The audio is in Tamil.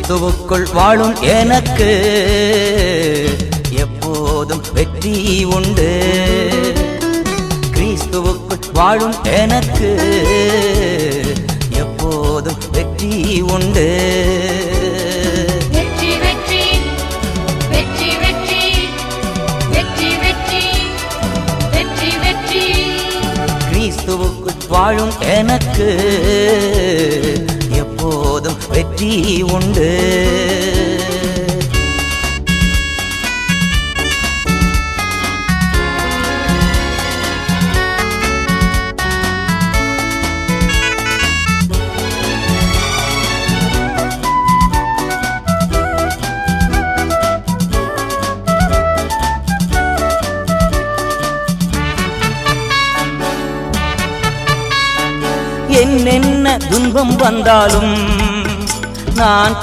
கிறிஸ்துவுக்குள் வாழும் எனக்கு எப்போதும் வெற்றி உண்டு. கிறிஸ்துவுக்குள் வாழும் எனக்கு எப்போதும் வெற்றி உண்டு. வெற்றி வெற்றி வெற்றி வெற்றி வெற்றி வெற்றி வெற்றி வெற்றி. கிறிஸ்துவுக்குள் வாழும் எனக்கு எப்போதும் வெற்றி உண்டு. என்னென்ன துன்பம் வந்தாலும் நான்